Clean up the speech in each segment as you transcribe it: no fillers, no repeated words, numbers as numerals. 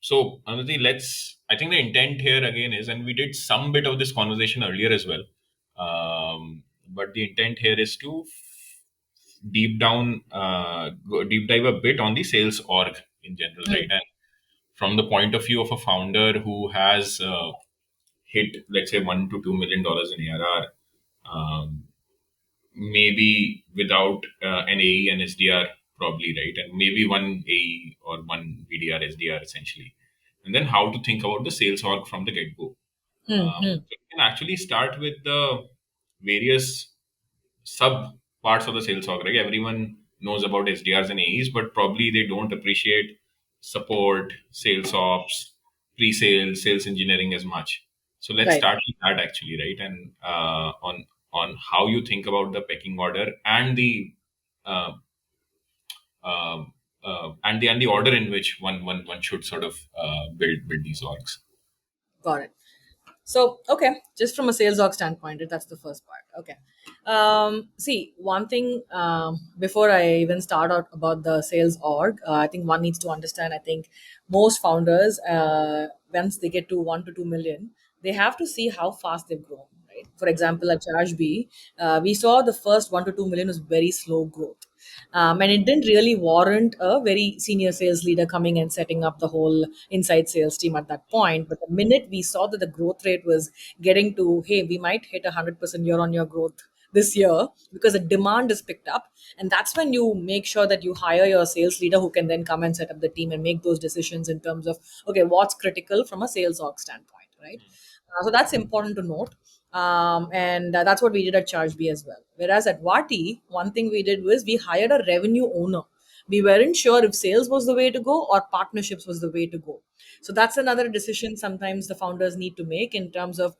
So, Anudhi, I think the intent here again is, and we did some bit of this conversation earlier as well, but the intent here is to deep dive a bit on the sales org in general, right? Hmm. And from the point of view of a founder who has hit, let's say, $1 to $2 million in ARR, um, maybe without an AE and SDR, probably, right? And maybe one AE or one BDR, SDR essentially. And then how to think about the sales org from the get go. Hmm. Hmm. So you can actually start with the various sub parts of the sales org, right? Everyone knows about SDRs and AEs, but probably they don't appreciate support, sales ops, pre-sales, sales engineering as much. So let's Right. start with that actually, right? And on how you think about the pecking order and the uh, and the order in which one should sort of build these orgs. Got it. So, okay, just from a sales org standpoint, that's the first part. Okay. See, one thing before I even start out about the sales org, I think one needs to understand. I think most founders, once they get to 1 to 2 million, they have to see how fast they've grown. Right. For example, at Charge B, we saw the first 1 to 2 million was very slow growth. And it didn't really warrant a very senior sales leader coming and setting up the whole inside sales team at that point. But the minute we saw that the growth rate was getting to, hey, we might hit 100% year on year growth this year because the demand is picked up, and that's when you make sure that you hire your sales leader who can then come and set up the team and make those decisions in terms of, okay, what's critical from a sales org standpoint, right? So that's important to note. And that's what we did at Charge B as well. Whereas at Vati, one thing we did was we hired a revenue owner. We weren't sure if sales was the way to go or partnerships was the way to go. So that's another decision sometimes the founders need to make in terms of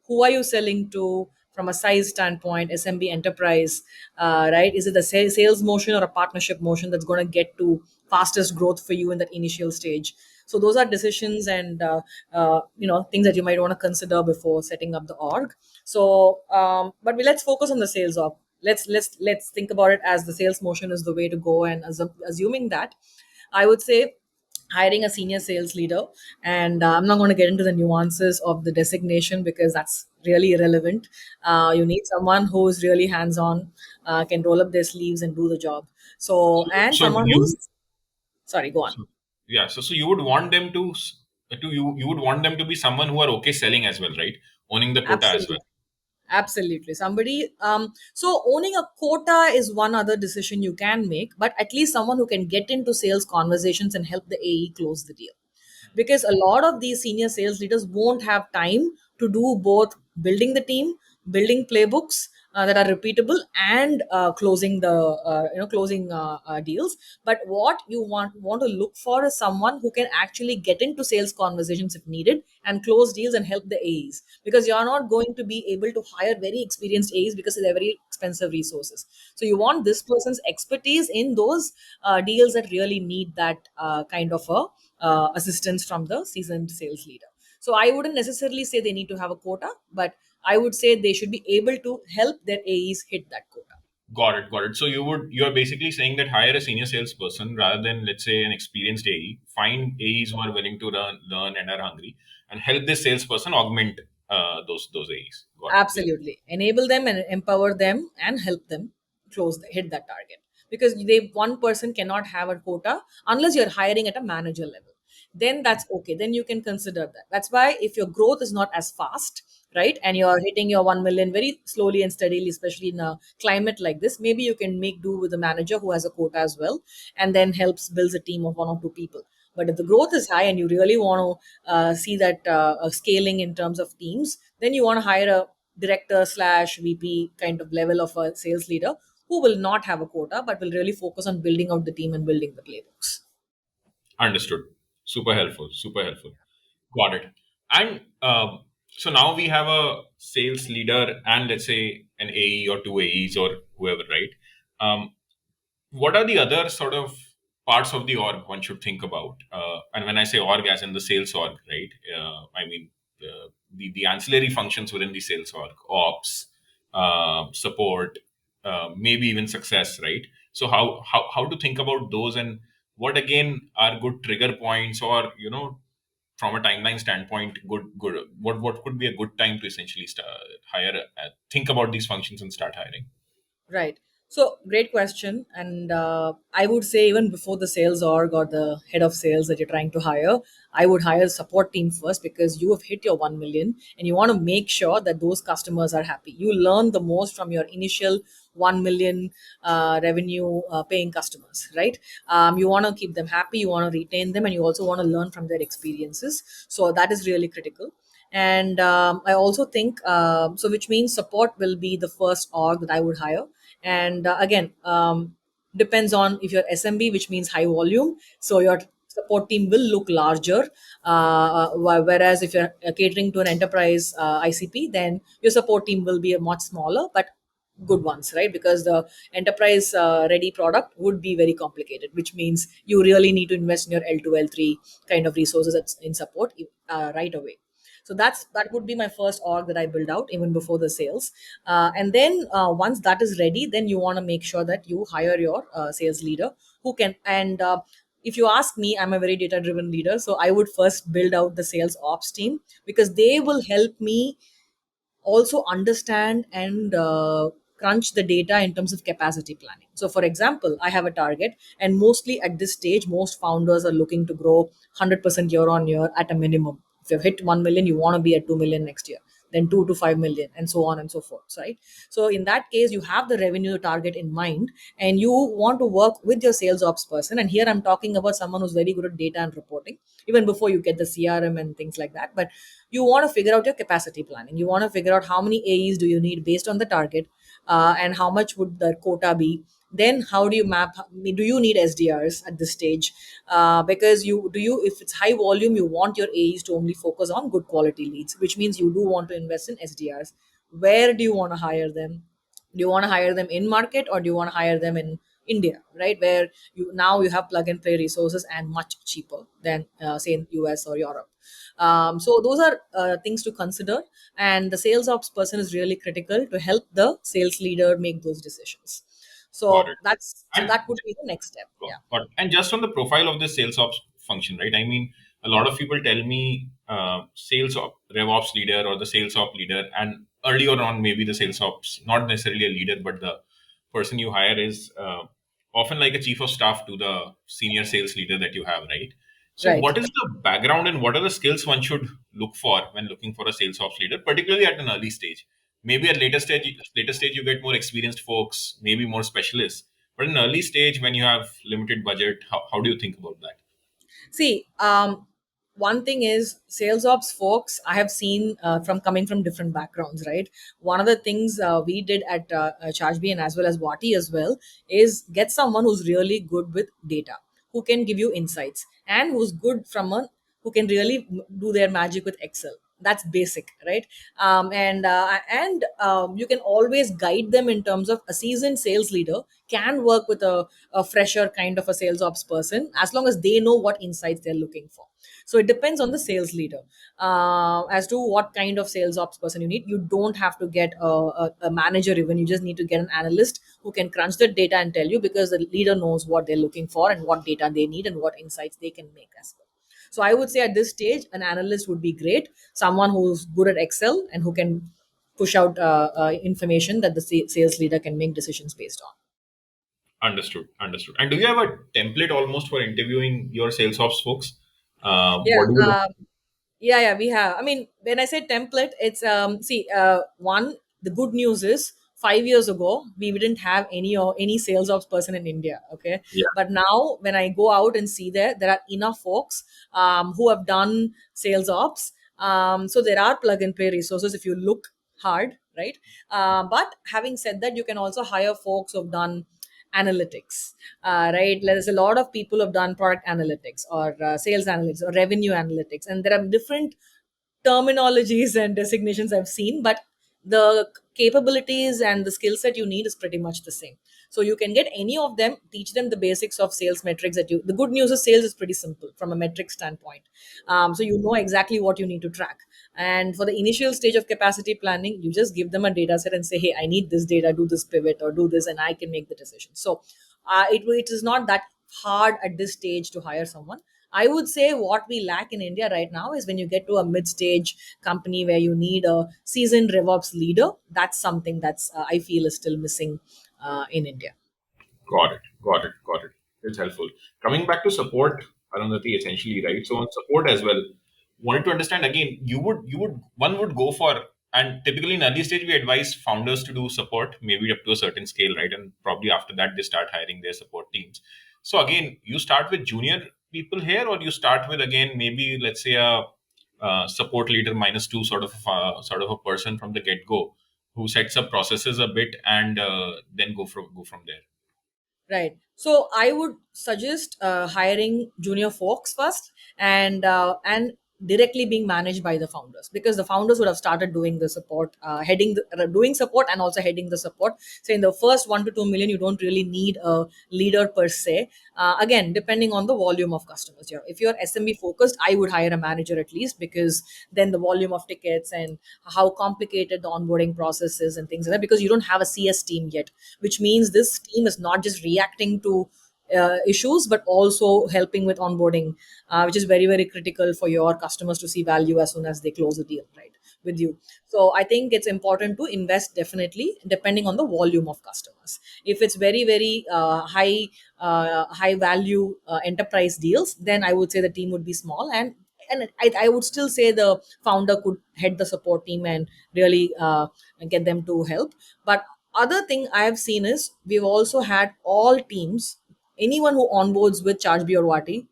who are you selling to from a size standpoint, SMB enterprise, right? Is it a sales motion or a partnership motion that's going to get to fastest growth for you in that initial stage? So those are decisions and things that you might want to consider before setting up the org. So, let's focus on the sales org. Let's think about it as the sales motion is the way to go, and assuming that, I would say hiring a senior sales leader. And I'm not going to get into the nuances of the designation because that's really irrelevant. You need someone who's really hands on, can roll up their sleeves and do the job. So, and So someone you who's, sorry, go on. So, yeah, so you would want them you would want them to be someone who are okay selling as well, right? Owning the quota as Absolutely. well. Absolutely. So owning a quota is one other decision you can make, but at least someone who can get into sales conversations and help the AE close the deal. Because a lot of these senior sales leaders won't have time to do both building the team, building playbooks that are repeatable, and closing deals. But what you want to look for is someone who can actually get into sales conversations if needed and close deals and help the AEs, because you're not going to be able to hire very experienced AEs because they're very expensive resources. So you want this person's expertise in those deals that really need that kind of a assistance from the seasoned sales leader. So I wouldn't necessarily say they need to have a quota, but I would say they should be able to help their AEs hit that quota. Got it. So you're basically saying that hire a senior salesperson rather than, let's say, an experienced AE. Find AEs who are willing to learn and are hungry, and help this salesperson augment those AEs. Got it. Yeah. Absolutely. Enable them and empower them and help them hit that target. Because one person cannot have a quota unless you're hiring at a manager level. Then that's okay. Then you can consider that. That's why if your growth is not as fast, right, and you're hitting your 1 million very slowly and steadily, especially in a climate like this, maybe you can make do with a manager who has a quota as well, and then helps builds a team of 1 or 2 people. But if the growth is high and you really want to see that scaling in terms of teams, then you want to hire a director slash VP kind of level of a sales leader who will not have a quota but will really focus on building out the team and building the playbooks. Understood. Super helpful. Super helpful. Got it. And so now we have a sales leader and, let's say, an AE or two AEs or whoever, right? Um, what are the other sort of parts of the org one should think about? And when I say org, as in the sales org, right? I mean the ancillary functions within the sales org, ops, support, maybe even success, right? So how to think about those, and what again are good trigger points, or from a timeline standpoint, good. What could be a good time to essentially start hire? Think about these functions and start hiring. Right. So, great question. And I would say, even before the sales org or the head of sales that you're trying to hire, I would hire a support team first, because you have hit your 1 million and you want to make sure that those customers are happy. You learn the most from your initial 1 million revenue paying customers, right? You want to keep them happy, you want to retain them, and you also want to learn from their experiences. So, that is really critical. And I also think, so which means support will be the first org that I would hire. And again, depends on if you're SMB, which means high volume, so your support team will look larger. Whereas if you're catering to an enterprise ICP, then your support team will be a much smaller but good ones, right? Because the enterprise ready product would be very complicated, which means you really need to invest in your L2 L3 kind of resources in support right away. So that would be my first org that I build out even before the sales. And then once that is ready, then you want to make sure that you hire your sales leader who can. And if you ask me, I'm a very data driven leader, so I would first build out the sales ops team, because they will help me also understand and crunch the data in terms of capacity planning. So, for example, I have a target, and mostly at this stage, most founders are looking to grow 100% year on year at a minimum. If you've hit 1 million, you want to be at 2 million next year, then 2 to 5 million, and so on and so forth, right? So, in that case, you have the revenue target in mind, and you want to work with your sales ops person. And here I'm talking about someone who's very good at data and reporting, even before you get the CRM and things like that. But you want to figure out your capacity planning. You want to figure out how many AEs do you need based on the target, and how much would the quota be. Then how do you map? Do you need SDRs at this stage? Because if it's high volume, you want your AEs to only focus on good quality leads, which means you do want to invest in SDRs. Where do you want to hire them? Do you want to hire them in market, or do you want to hire them in India, right? Where you have plug and play resources and much cheaper than say in US or Europe. So those are things to consider, and the sales ops person is really critical to help the sales leader make those decisions. Got So it. And that would be the next step. Yeah. And just on the profile of the sales ops function, right? I mean, a lot of people tell me sales op, rev ops leader or the sales op leader, and earlier on maybe the sales ops, not necessarily a leader, but the person you hire is often like a chief of staff to the senior sales leader that you have, right? So, Right. what is the background and what are the skills one should look for when looking for a sales ops leader, particularly at an early stage? Maybe at later stage you get more experienced folks, maybe more specialists. But in early stage, when you have limited budget, how do you think about that? See, one thing is sales ops folks I have seen from coming from different backgrounds, right? One of the things we did at Chargebee, and as well as Wati as well, is get someone who's really good with data, who can give you insights, and who's good from a who can really do their magic with Excel. That's basic, right? And you can always guide them in terms of a seasoned sales leader can work with a fresher kind of a sales ops person, as long as they know what insights they're looking for. So it depends on the sales leader as to what kind of sales ops person you need. You don't have to get a manager even. You just need to get an analyst who can crunch the data and tell you, because the leader knows what they're looking for and what data they need and what insights they can make as well. So I would say at this stage, an analyst would be great. Someone who's good at Excel and who can push out information that the sales leader can make decisions based on. Understood. Understood. And do you have a template almost for interviewing your sales ops folks? Yeah. What do you look? Yeah, we have. I mean, when I say template, it's see, one, the good news is 5 years ago we didn't have any sales ops person in India. Okay, Yeah. but now when I go out and see there are enough folks who have done sales ops. So there are plug and play resources if you look hard, right? But having said that, you can also hire folks who've done analytics, right? There's a lot of people have done product analytics or sales analytics or revenue analytics, and there are different terminologies and designations I've seen, but the capabilities and the skill set you need is pretty much the same. So you can get any of them, teach them the basics of sales metrics. The good news is sales is pretty simple from a metric standpoint. So you know exactly what you need to track. And for the initial stage of capacity planning, you just give them a data set and say, hey, I need this data, do this pivot or do this, and I can make the decision. So it is not that hard at this stage to hire someone. I would say what we lack in India right now is when you get to a mid-stage company where you need a seasoned RevOps leader. That's something that's I feel is still missing in India. Got it. Got it. Got it. It's helpful. Coming back to support, Arundhati, essentially, right? So on support as well, wanted to understand again, one would go for, and typically in early stage, we advise founders to do support, maybe up to a certain scale, right? And probably after that, they start hiring their support teams. So again, you start with junior people here, or you start with, again, maybe let's say a support leader minus two sort of a person from the get go who sets up processes a bit and then go from there. Right. So I would suggest hiring junior folks first, and directly being managed by the founders, because the founders would have started doing the support, doing support and also heading the support. So in the first 1 to 2 million, you don't really need a leader per se. Again, depending on the volume of customers. Yeah, if you're SMB focused, I would hire a manager at least, because then the volume of tickets and how complicated the onboarding process is and things like that, because you don't have a CS team yet, which means this team is not just reacting to issues but also helping with onboarding, which is very very critical for your customers to see value as soon as they close a deal, right, with you. So I think it's important to invest, definitely depending on the volume of customers. If it's very very high value enterprise deals, then I would say the team would be small, and I would still say the founder could head the support team and really get them to help. But other thing I have seen is we've also had all teams, anyone who onboards with Chargebee or Wati,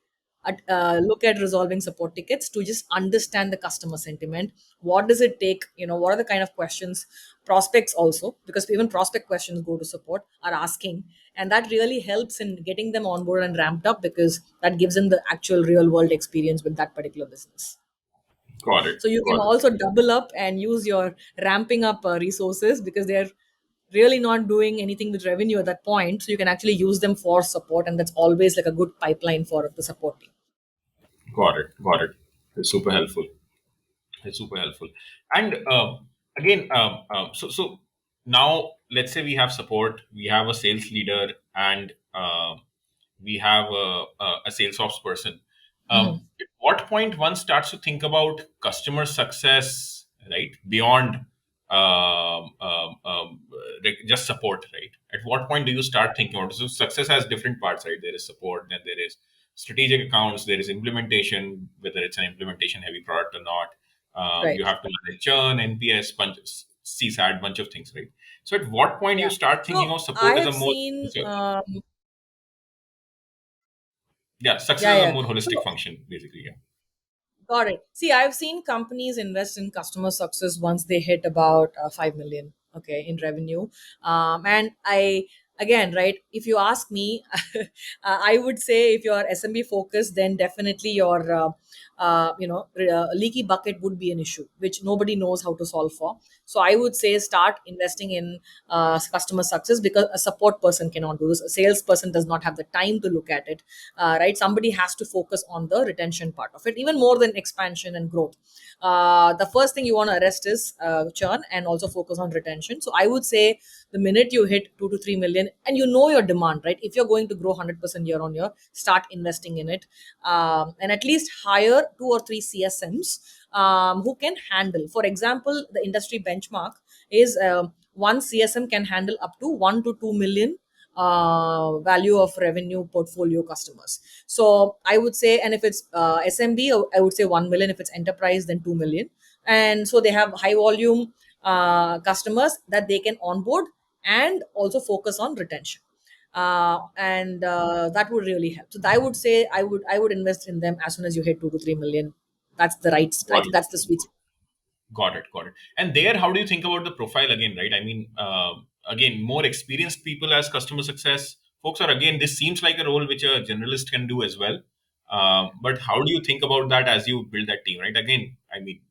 look at resolving support tickets to just understand the customer sentiment. What does it take? What are the kind of questions prospects also, because even prospect questions go to support, are asking, and that really helps in getting them on board and ramped up, because that gives them the actual real world experience with that particular business. Got it. So you can Got it. also double up and use your ramping up resources, because they're really not doing anything with revenue at that point. So you can actually use them for support, and that's always like a good pipeline for the support team. Got it. Got it. It's super helpful. It's super helpful. And again, so now let's say we have support, we have a sales leader, and we have a sales ops person. Mhm. At what point one starts to think about customer success, right? Beyond just support, right? At what point do you start thinking about, so success has different parts, right? There is support, then there is strategic accounts, there is implementation, whether it's an implementation heavy product or not. You Right. have to manage churn, NPS, CSAT, bunch of things, right? So at what point you Yeah. start thinking So of I support as a have more, seen, yeah, success yeah, as a yeah. more holistic So function, basically. Yeah. got it. See, I've seen companies invest in customer success once they hit about 5 million, okay, in revenue. And again, right, if you ask me, I would say if you're SMB focused, then definitely your, leaky bucket would be an issue, which nobody knows how to solve for. So I would say start investing in customer success, because a support person cannot do this. A salesperson does not have the time to look at it, right? Somebody has to focus on the retention part of it, even more than expansion and growth. The first thing you want to arrest is churn, and also focus on retention. So I would say the minute you hit 2 to 3 million and you know your demand, right? If you're going to grow 100% year on year, start investing in it, and at least hire 2 or 3 CSMs who can handle. For example, the industry benchmark is one CSM can handle up to 1 to 2 million value of revenue portfolio customers. So I would say, and if it's SMB, I would say 1 million. If it's enterprise, then 2 million. And so they have high volume customers that they can onboard and also focus on retention. And that would really help. So I would say I would invest in them as soon as you hit 2 to 3 million. That's the right. I Got think it. that's the sweet spot. Got it. Got it. And there, how do you think about the profile again, right? I mean, again, more experienced people as customer success folks are, again, this seems like a role which a generalist can do as well. But how do you think about that as you build that team, right? Again, I mean,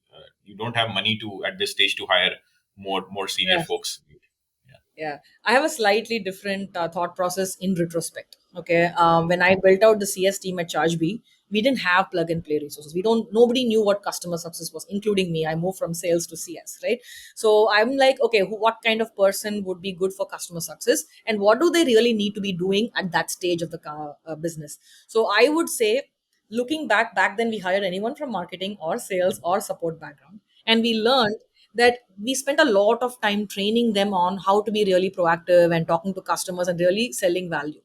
you don't have money to, at this stage, to hire more senior Yeah. folks. Yeah. Yeah, I have a slightly different thought process in retrospect. Okay, when I built out the CS team at ChargeBee, we didn't have plug and play resources. Nobody knew what customer success was, including me. I moved from sales to CS, right? So I'm like, okay, what kind of person would be good for customer success, and what do they really need to be doing at that stage of the business? So I would say looking back then we hired anyone from marketing or sales or support background, and we learned that we spent a lot of time training them on how to be really proactive and talking to customers and really selling value.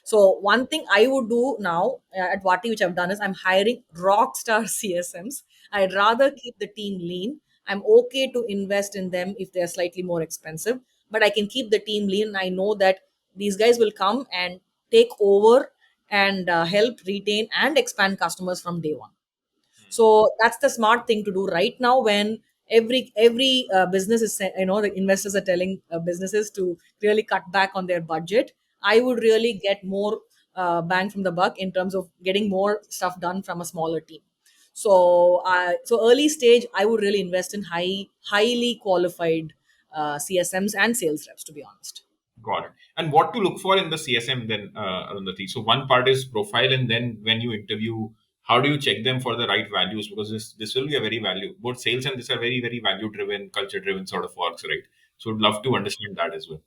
So one thing I would do now at Vati, which I've done, is I'm hiring rock star CSMs. I'd rather keep the team lean. I'm okay to invest in them if they're slightly more expensive, but I can keep the team lean. I know that these guys will come and take over and help retain and expand customers from day one. So that's the smart thing to do right now, when every business is the investors are telling businesses to really cut back on their budget. I would really get more bang from the buck in terms of getting more stuff done from a smaller team. So early stage, I would really invest in highly qualified CSMs and sales reps, to be honest. Got it. And what to look for in the CSM then, Arundhati? So one part is profile, and then when you interview, how do you check them for the right values? Because this will be a very value. Both sales and this are very very value driven, culture driven sort of works, right? So would love to understand that as well.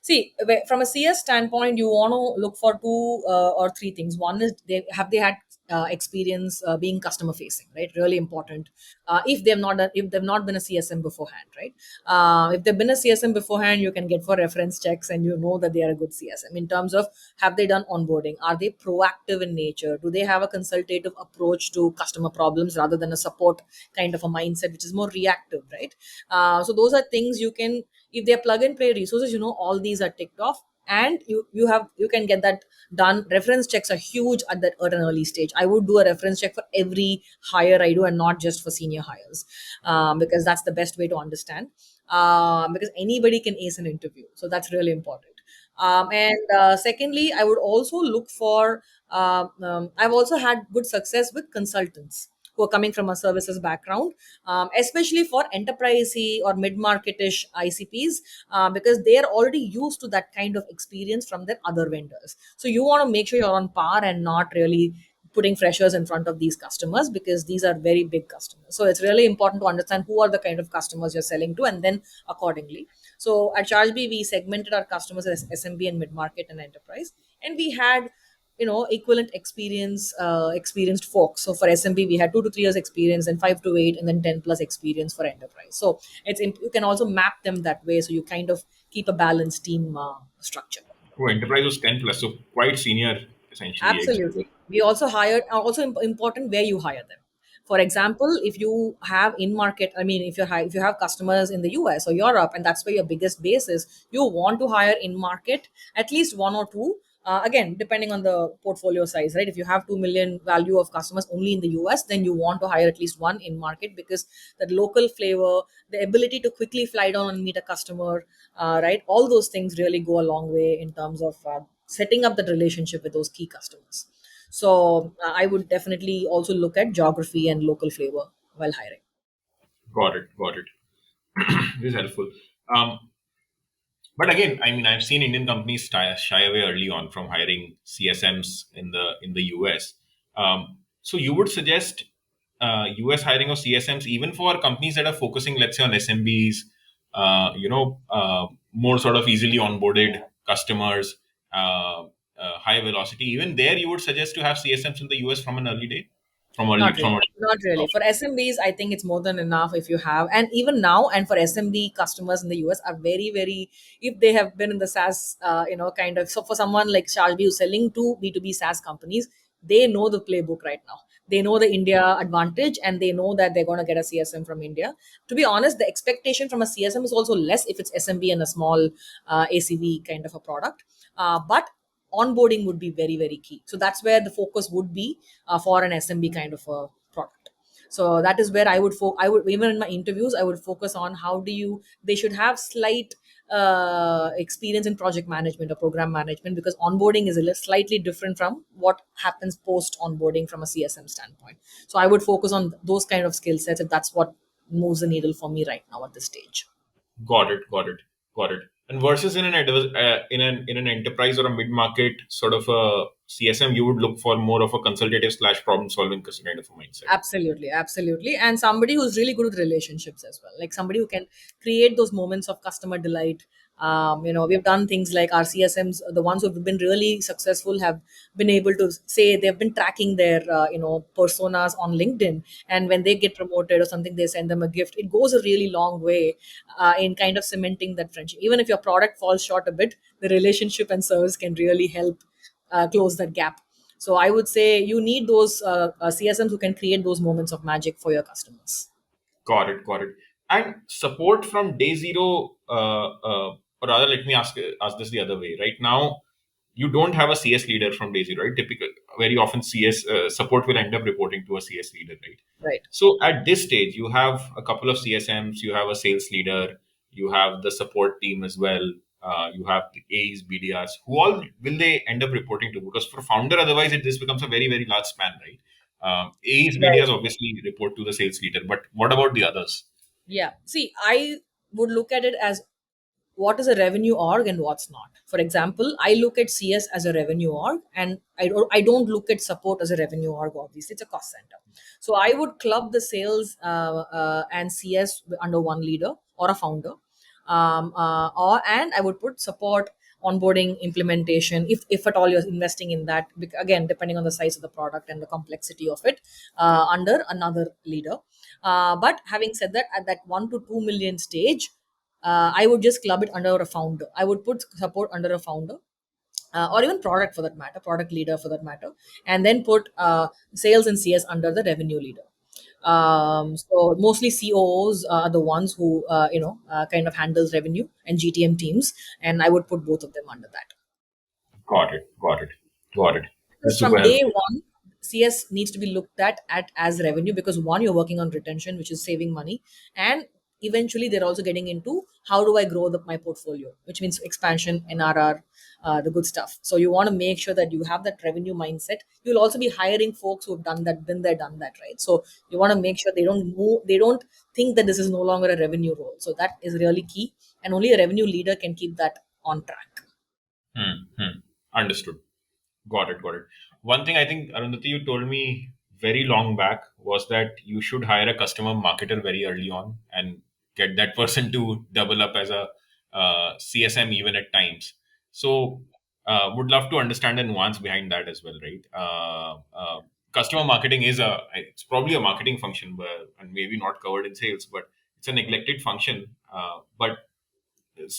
See, from a CS standpoint, you want to look for two or three things. One is they had experience being customer facing, right? Really important. If they've not been a CSM beforehand, right? If they've been a CSM beforehand, you can get for reference checks, and you know that they are a good CSM. In terms of, have they done onboarding? Are they proactive in nature? Do they have a consultative approach to customer problems rather than a support kind of a mindset, which is more reactive, right? So those are things you can, if they're plug and play resources, all these are ticked off, and you can get that done. Reference checks are huge at an early stage. I would do a reference check for every hire I do, and not just for senior hires, because that's the best way to understand, because anybody can ace an interview, so that's really important. And secondly, I would also look for, I've also had good success with consultants who are coming from a services background, especially for enterprise or mid-marketish ICPs, because they are already used to that kind of experience from their other vendors. So you want to make sure you're on par and not really putting freshers in front of these customers, because these are very big customers. So it's really important to understand who are the kind of customers you're selling to, and then accordingly. So at ChargeBee, we segmented our customers as SMB and mid-market and enterprise, and we had equivalent experienced folks. So for SMB we had 2 to 3 years experience, and 5 to 8, and then 10 plus experience for enterprise. So you can also map them that way, so you kind of keep a balanced team structure. Oh, enterprise was 10 plus, so quite senior essentially. Absolutely. We also hired, also important where you hire them. For example, if you have in market, I mean, if you have customers in the US or Europe, and that's where your biggest base is, you want to hire in market at least one or two. Again, depending on the portfolio size, right? If you have 2 million value of customers only in the US, then you want to hire at least one in market, because that local flavor, the ability to quickly fly down and meet a customer, right? All those things really go a long way in terms of setting up that relationship with those key customers. So I would definitely also look at geography and local flavor while hiring. Got it. Got it. This is helpful. Um, But again, I mean, I've seen Indian companies shy away early on from hiring CSMs in the US. So you would suggest US hiring of CSMs even for companies that are focusing, let's say, on SMBs, more sort of easily onboarded customers, high velocity. Even there, you would suggest to have CSMs in the US from an early day, from early Not from really. Not really. For SMBs, I think it's more than enough if you have. And even now, and for SMB customers in the US are very, very, if they have been in the SaaS, kind of. So for someone like Sharbi who's selling to B2B SaaS companies, they know the playbook right now. They know the India advantage, and they know that they're going to get a CSM from India. To be honest, the expectation from a CSM is also less if it's SMB and a small ACV kind of a product. But onboarding would be very, very key. So that's where the focus would be for an SMB kind of a product. So that is where I would, even in my interviews, I would focus on how do you, they should have slight experience in project management or program management, because onboarding is a little slightly different from what happens post onboarding from a CSM standpoint. So I would focus on those kind of skill sets, if that's what moves the needle for me right now at this stage. Got it. Got it. Got it. And versus in an enterprise or a mid market sort of a CSM, you would look for more of a consultative slash problem solving kind of a mindset. Absolutely, absolutely. And somebody who's really good with relationships as well. Like somebody who can create those moments of customer delight, We've done things like our CSMs, the ones who've been really successful, have been able to say they've been tracking their personas on LinkedIn, and when they get promoted or something, they send them a gift. It goes a really long way in kind of cementing that friendship. Even if your product falls short a bit, the relationship and service can really help close that gap. So I would say you need those CSMs who can create those moments of magic for your customers. Got it, got it. And support from day zero, or rather, let me ask this the other way. Right now, you don't have a CS leader from day zero, right? Typical, very often CS support will end up reporting to a CS leader, right? Right. So at this stage, you have a couple of CSMs, you have a sales leader, you have the support team as well, you have the A's, BDRs. Who all will they end up reporting to? Because for founder, otherwise, this becomes a very, very large span, right? A's, Right. BDRs obviously report to the sales leader, but what about the others? Yeah. See, I would look at it as what is a revenue org and what's not. For example, I look at CS as a revenue org, and I don't look at support as a revenue org. Obviously, it's a cost center. So I would club the sales and CS under one leader or a founder, or and I would put support, onboarding, implementation, if at all you're investing in that. Again, depending on the size of the product and the complexity of it, under another leader. But having said that, at that 1 to 2 million stage, I would just club it under a founder. I would put support under a founder, or even product for that matter, product leader for that matter, and then put sales and CS under the revenue leader. So mostly COOs are the ones who kind of handles revenue and GTM teams, and I would put both of them under that. Got it, got it, got it. Because That's super from day helpful. one, CS needs to be looked at as revenue, because one, you're working on retention, which is saving money, and eventually they're also getting into how do I grow my portfolio, which means expansion, NRR, the good stuff. So you want to make sure that you have that revenue mindset. You'll also be hiring folks who have done that, been there, done that, right? So you want to make sure they don't think that this is no longer a revenue role. So that is really key, and only a revenue leader can keep that on track. Understood. Got it, got it. One thing I think, Arundhati, you told me very long back was that you should hire a customer marketer very early on and get that person to double up as a CSM even at times. So, would love to understand the nuance behind that as well, right? Customer marketing it's probably a marketing function, but, and maybe not covered in sales, but it's a neglected function. But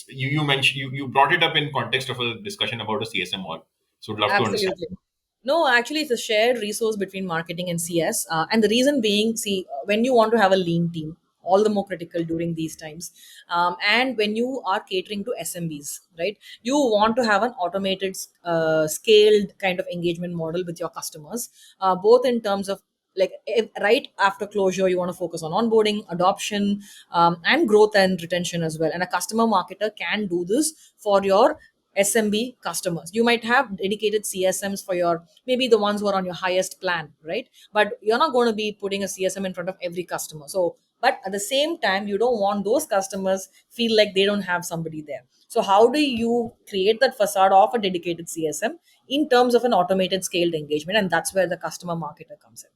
you mentioned you brought it up in context of a discussion about a CSM org. So, would love to understand. Absolutely. No, actually, it's a shared resource between marketing and CS. And the reason being, see, when you want to have a lean team, all the more critical during these times. And when you are catering to SMBs, right, you want to have an automated, scaled kind of engagement model with your customers, both in terms of like right after closure, you want to focus on onboarding, adoption, and growth and retention as well. And a customer marketer can do this for your SMB customers. You might have dedicated CSMs for your, maybe the ones who are on your highest plan, right? But you're not going to be putting a CSM in front of every customer. So, but at the same time, you don't want those customers feel like they don't have somebody there. So, how do you create that facade of a dedicated CSM in terms of an automated scaled engagement? And that's where the customer marketer comes in.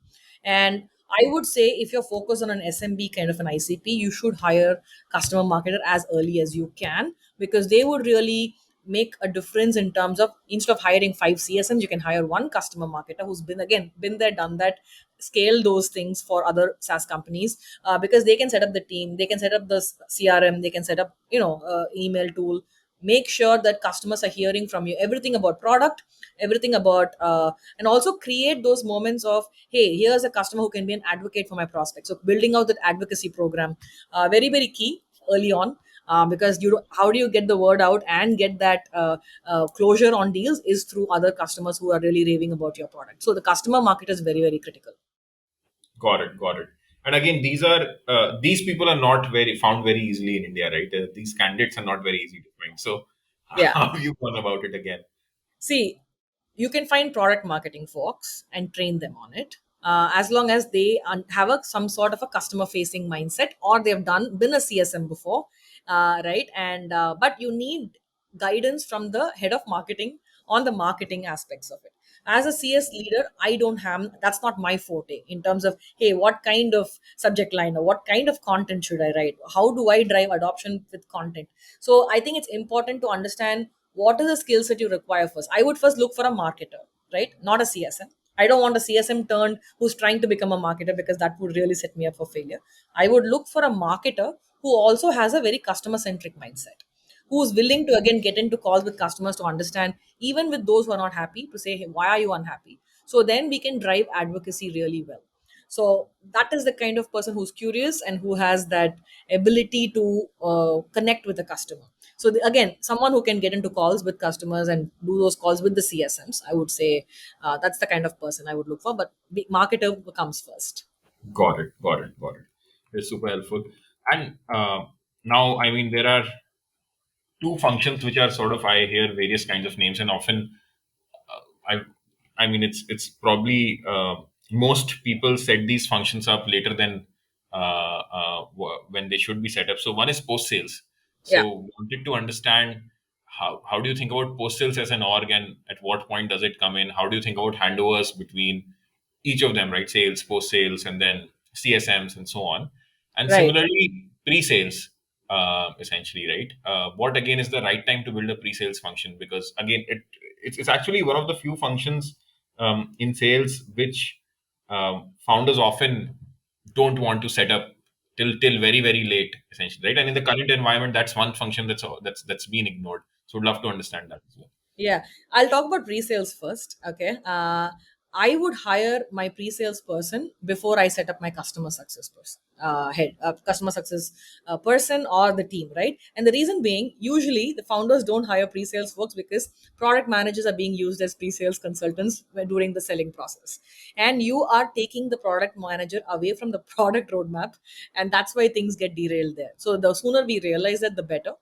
And I would say if you're focused on an SMB kind of an ICP, you should hire customer marketer as early as you can, because they would really make a difference in terms of, instead of hiring five CSMs, you can hire one customer marketer who's been there, done that, scale those things for other SaaS companies, because they can set up the team, they can set up the CRM, they can set up email tool. Make sure that customers are hearing from you everything about product, everything about, and also create those moments of, hey, here's a customer who can be an advocate for my prospect. So building out that advocacy program, very very key early on, because how do you get the word out and get that closure on deals is through other customers who are really raving about your product. So the customer market is very very critical. Got it, got it. And again, these people are not very found very easily in India, right? These candidates are not very easy to find. So, Yeah. how have you gone about it again? See, you can find product marketing folks and train them on it, as long as they have some sort of a customer facing mindset, or they've been a CSM before, right? And but you need guidance from the head of marketing on the marketing aspects of it. As a CS leader, I don't have, that's not my forte in terms of, hey, what kind of subject line or what kind of content should I write? How do I drive adoption with content? So I think it's important to understand what are the skills that you require first. I would first look for a marketer, right? Not a CSM. I don't want a CSM turned who's trying to become a marketer, because that would really set me up for failure. I would look for a marketer who also has a very customer centric mindset, who's willing to again get into calls with customers to understand, even with those who are not happy, to say, hey, why are you unhappy? So then we can drive advocacy really well. So that is the kind of person who's curious and who has that ability to connect with the customer. So again, someone who can get into calls with customers and do those calls with the CSMs, I would say that's the kind of person I would look for. But the marketer comes first. Got it. Got it. Got it. It's super helpful. And now, I mean, there are two functions which are sort of, I hear various kinds of names, and often I I mean, it's probably most people set these functions up later than when they should be set up. So one is post sales. Yeah. So wanted to understand how do you think about post sales as an org, and at what point does it come in? How do you think about handovers between each of them, right? Sales, post sales, and then CSMs, and so on. And Right. similarly, pre sales, essentially, right? What again is the right time to build a pre sales function? Because again, it's actually one of the few functions in sales which founders often don't want to set up till very very late, essentially, right? And in the current environment, that's one function that's been ignored. So would love to understand that as well. Yeah, I'll talk about pre-sales first. Okay. I would hire my pre-sales person before I set up my customer success person, customer success person or the team, right? And the reason being, usually the founders don't hire pre-sales folks because product managers are being used as pre-sales consultants during the selling process, and you are taking the product manager away from the product roadmap, and that's why things get derailed there. So the sooner we realize that, the better,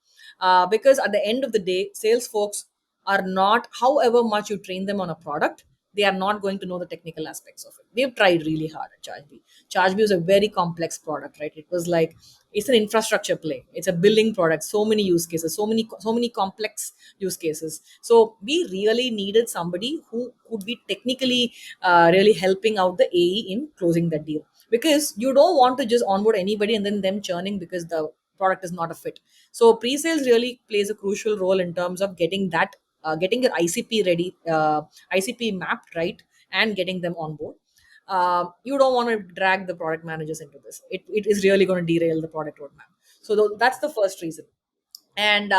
because at the end of the day, sales folks are not, however much you train them on a product, they are not going to know the technical aspects of it. We've tried really hard at ChargeBee. ChargeBee is a very complex product, right? It was like, it's an infrastructure play, it's a billing product, so many use cases, so many complex use cases. So we really needed somebody who could be technically really helping out the AE in closing that deal, because you don't want to just onboard anybody and then them churning because the product is not a fit. So pre-sales really plays a crucial role in terms of getting that, getting your ICP ready, ICP mapped right, and getting them on board. You don't want to drag the product managers into this. It is really going to derail the product roadmap. So that's the first reason. And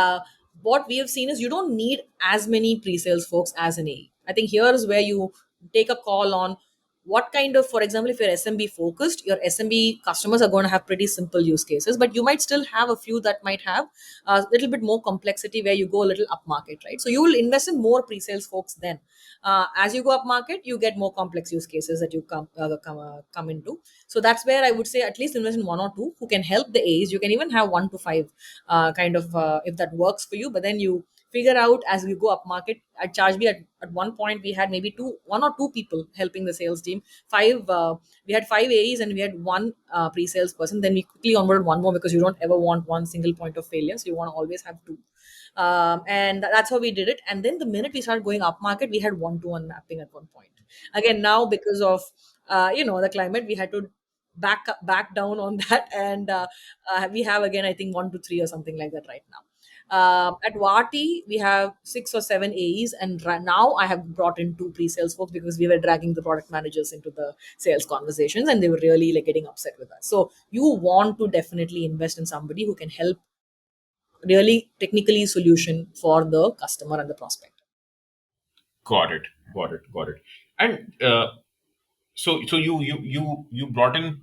what we have seen is you don't need as many pre-sales folks as an AE. I think here is where you take a call on what kind of, for example, if you're SMB focused, your SMB customers are going to have pretty simple use cases, but you might still have a few that might have a little bit more complexity where you go a little up market, right? So you will invest in more pre-sales folks then. As you go up market, you get more complex use cases that you come into. So that's where I would say at least invest in one or two who can help the A's. You can even have one to five, kind of, if that works for you. But then you figure out as we go up market. At ChargeBee, at one point we had maybe one or two people helping the sales team. We had five AEs and we had one pre-sales person. Then we quickly onboarded one more, because you don't ever want one single point of failure. So you want to always have two. And that's how we did it. And then the minute we started going up market, we had one-to-one mapping at one point. Again, now because of the climate, we had to back down on that, and we have again, I think, one to three or something like that right now. At Vati, we have six or seven AEs, and right now I have brought in two pre-sales folks because we were dragging the product managers into the sales conversations, and they were really like getting upset with us. So you want to definitely invest in somebody who can help really technically solution for the customer and the prospect. Got it. Got it. Got it. And so you brought in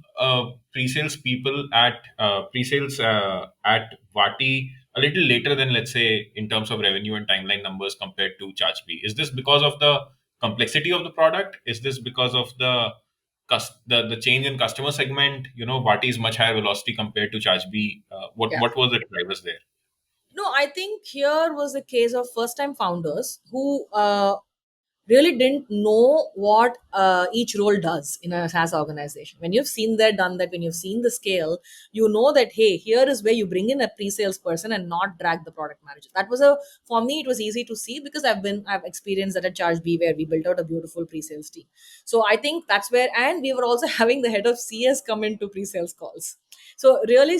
pre-sales people at pre-sales at Vati a little later than, let's say, in terms of revenue and timeline numbers compared to ChargeBee. Is this because of the complexity of the product? Is this because of the change in customer segment? Vati is much higher velocity compared to ChargeBee. What Yeah. what was the drivers there? No, I think here was a case of first time founders who really didn't know what each role does in a SaaS organization. When you've seen that, done that, when you've seen the scale, you know that, hey, here is where you bring in a pre-sales person and not drag the product manager. That was a, for me, it was easy to see because I've experienced that at Charge B where we built out a beautiful pre-sales team. So I think that's where, and we were also having the head of CS come into pre-sales calls. So really,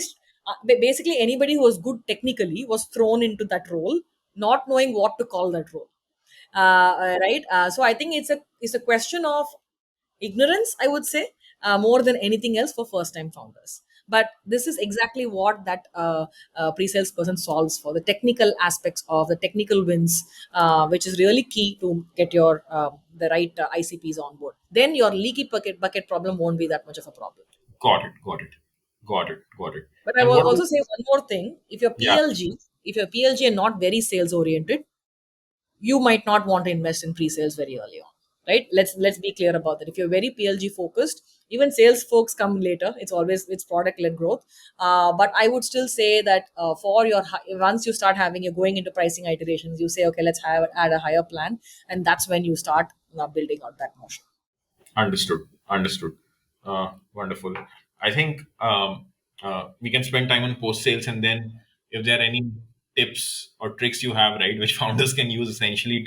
basically anybody who was good technically was thrown into that role, not knowing what to call that role. Right. So I think it's a question of ignorance, I would say, more than anything else for first time founders. But this is exactly what that pre-sales person solves for the technical aspects of the technical wins, which is really key to get your the right ICPs on board. Then your leaky bucket problem won't be that much of a problem. Got it. Got it. Got it. Got it. But I And will what? also say one more thing: Yeah. if you're PLG and not very sales oriented, you might not want to invest in pre-sales very early on, right? Let's be clear about that. If you're very PLG focused, even sales folks come later. It's product led growth. But I would still say that for your once you start having, you're going into pricing iterations, you say, okay, add a higher plan, and that's when you start building out that motion. Understood. Understood. Wonderful. I think we can spend time on post sales, and then if there are any tips or tricks you have, right, which founders can use essentially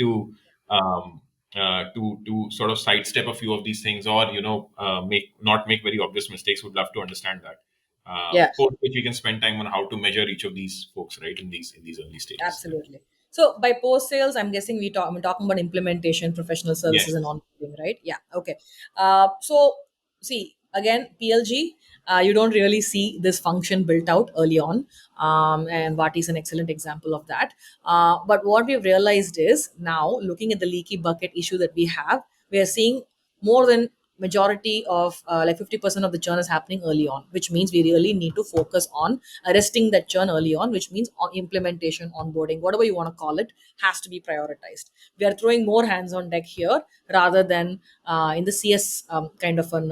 um, to sort of sidestep a few of these things, or make not make very obvious mistakes. Would love to understand that. Yeah. Post which we can spend time on how to measure each of these folks, right, in these early stages. Absolutely. So by post sales, I'm guessing I'm talking about implementation, professional Yes. services, and onboarding, right? Yeah. Okay. So see again, PLG, you don't really see this function built out early on, and Vati is an excellent example of that. But what we've realized is now looking at the leaky bucket issue that we have, we are seeing more than majority of like 50% of the churn is happening early on, which means we really need to focus on arresting that churn early on, which means on implementation, onboarding, whatever you want to call it, has to be prioritized. We are throwing more hands on deck here rather than in the CS kind of an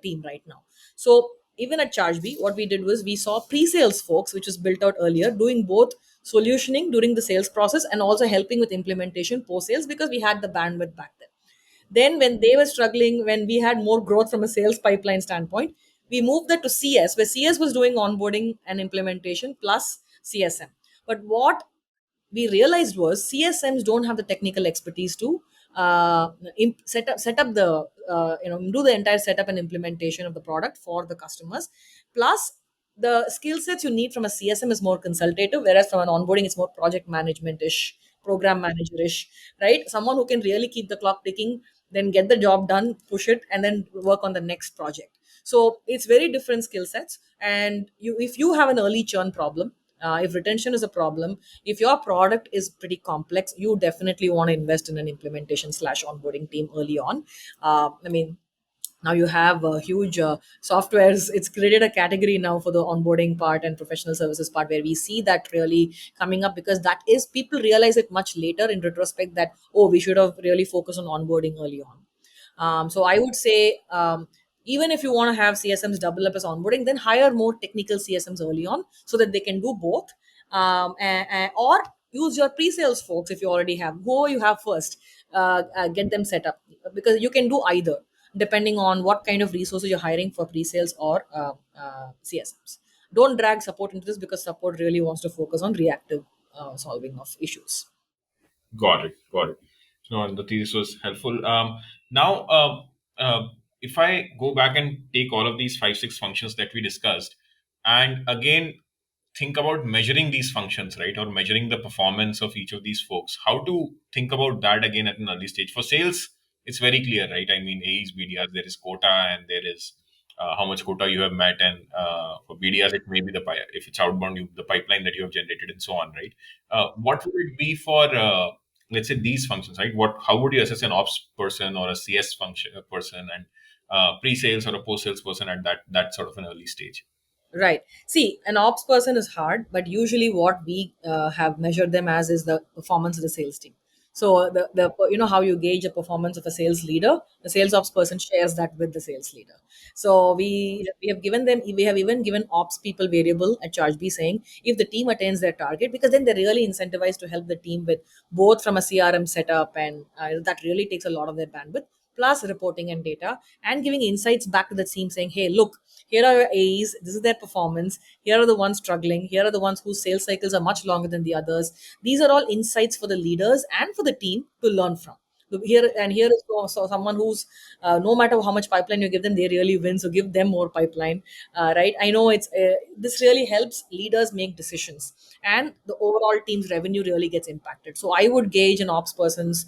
team right now. So even at ChargeB, what we did was we saw pre-sales folks, which was built out earlier, doing both solutioning during the sales process and also helping with implementation post sales because we had the bandwidth back then. Then, when they were struggling, when we had more growth from a sales pipeline standpoint, we moved that to CS, where CS was doing onboarding and implementation plus CSM. But what we realized was CSMs don't have the technical expertise to set up the do the entire setup and implementation of the product for the customers. Plus, the skill sets you need from a CSM is more consultative, whereas from an onboarding it's more project management ish, program manager ish, right? Someone who can really keep the clock ticking, then get the job done, push it, and then work on the next project. So it's very different skill sets. And if you have an early churn problem, if retention is a problem, if your product is pretty complex, you definitely want to invest in an implementation slash onboarding team early on. I mean, now you have huge softwares. It's created a category now for the onboarding part and professional services part where we see that really coming up because that is, people realize it much later in retrospect that, oh, we should have really focused on onboarding early on. So I would say, even if you want to have CSMs double up as onboarding, then hire more technical CSMs early on so that they can do both. Or use your pre-sales folks if you already have. Who you have first, get them set up because you can do either depending on what kind of resources you're hiring for pre-sales or CSMs. Don't drag support into this because support really wants to focus on reactive solving of issues. Got it. Got it. No, the thesis was helpful. Now, if I go back and take all of these five, six functions that we discussed, and again think about measuring these functions, right, or measuring the performance of each of these folks, how to think about that again at an early stage. For sales, it's very clear, right? I mean, AEs, BDRs, there is quota and there is how much quota you have met, and for BDRs, it may be if it's outbound, the pipeline that you have generated, and so on, right? What would it be for let's say these functions, right? How would you assess an ops person or a CS function person, and pre-sales or a post-sales person at that sort of an early stage? Right. See, an ops person is hard, but usually what we have measured them as is the performance of the sales team. So how you gauge the performance of a sales leader, the sales ops person shares that with the sales leader. So we have given them, we have even given ops people variable at ChargeB, saying if the team attains their target, because then they're really incentivized to help the team with both from a CRM setup, and that really takes a lot of their bandwidth, plus reporting and data, and giving insights back to the team saying, hey, look, here are your AEs, this is their performance, here are the ones struggling, here are the ones whose sales cycles are much longer than the others. These are all insights for the leaders and for the team to learn from. Here is someone who's no matter how much pipeline you give them, they really win, so give them more pipeline. Right, I know it's this really helps leaders make decisions, and the overall team's revenue really gets impacted. So I would gauge an ops person's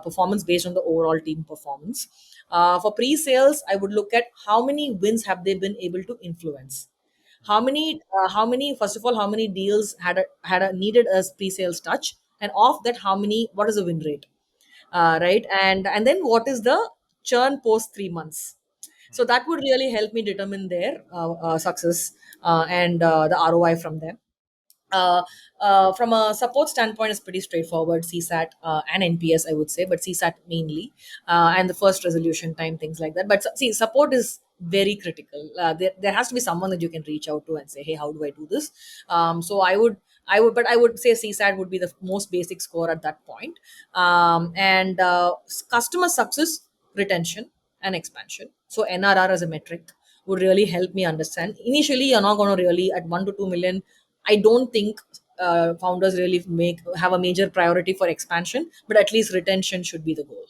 performance based on the overall team performance. For pre-sales, I would look at how many wins have they been able to influence. How many, first of all, how many deals had a needed a pre-sales touch, and of that, how many, what is the win rate, right? And then what is the churn post 3 months? So that would really help me determine their success, and the ROI from them. uh, from a support standpoint, it's pretty straightforward: CSAT and NPS, I would say, but CSAT mainly, and the first resolution time, things like that. But see, support is very critical. There has to be someone that you can reach out to and say, hey, how do I do this? So I would say CSAT would be the most basic score at that point. And customer success, retention, and expansion. So NRR as a metric would really help me understand. Initially, you're not going to really at 1 to 2 million. I don't think founders really make have a major priority for expansion, but at least retention should be the goal.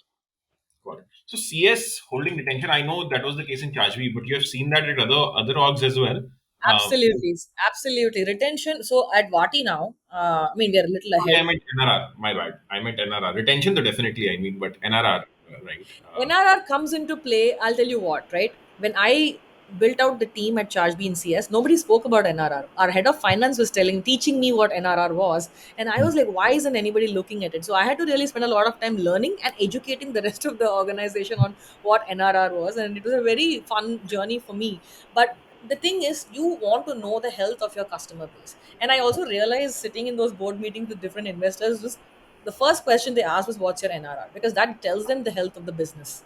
Got it. So CS holding retention, I know that was the case in ChargeBee, but you have seen that at other orgs as well. So Absolutely, absolutely retention. So at Vati now, I mean, we are a little sorry, I ahead. meant NRR. My bad. I meant NRR. Retention, though definitely I mean, but NRR, right? NRR comes into play. I'll tell you what, right? When I built out the team at ChargeBee in CS, nobody spoke about NRR. Our head of finance was teaching me what NRR was. And I was like, why isn't anybody looking at it? So I had to really spend a lot of time learning and educating the rest of the organization on what NRR was. And it was a very fun journey for me. But the thing is, you want to know the health of your customer base. And I also realized, sitting in those board meetings with different investors, was the first question they asked was, what's your NRR? Because that tells them the health of the business.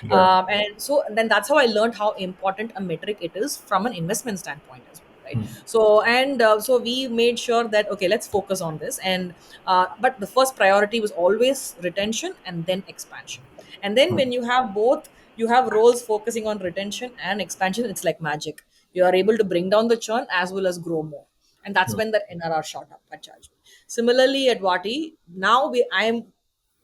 Yeah. And so then that's how I learned how important a metric it is from an investment standpoint as well, right? Hmm. So we made sure that, okay, let's focus on this. And but the first priority was always retention and then expansion. And then Hmm. when you have both, you have roles focusing on retention and expansion, it's like magic. You are able to bring down the churn as well as grow more. And that's Hmm. when the NRR shot up at charge. Similarly, at Vati, now I'm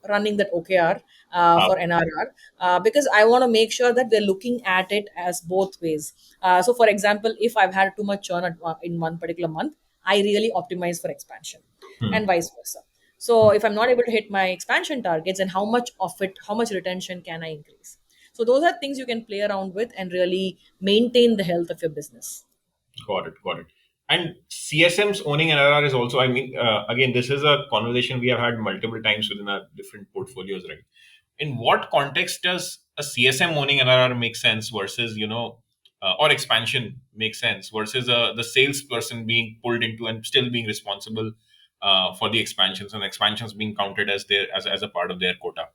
running that OKR Uh, for NRR, because I want to make sure that we're looking at it as both ways. So, for example, if I've had too much churn in one particular month, I really optimize for expansion, hmm. and vice versa. So, if I'm not able to hit my expansion targets, and how much of it, how much retention can I increase? So, those are things you can play around with and really maintain the health of your business. Got it. Got it. And CSM's owning NRR is also, I mean, again, this is a conversation we have had multiple times within our different portfolios, right? In what context does a CSM owning NRR make sense versus, or expansion make sense versus the salesperson being pulled into and still being responsible for the expansions, and expansions being counted as as a part of their quota?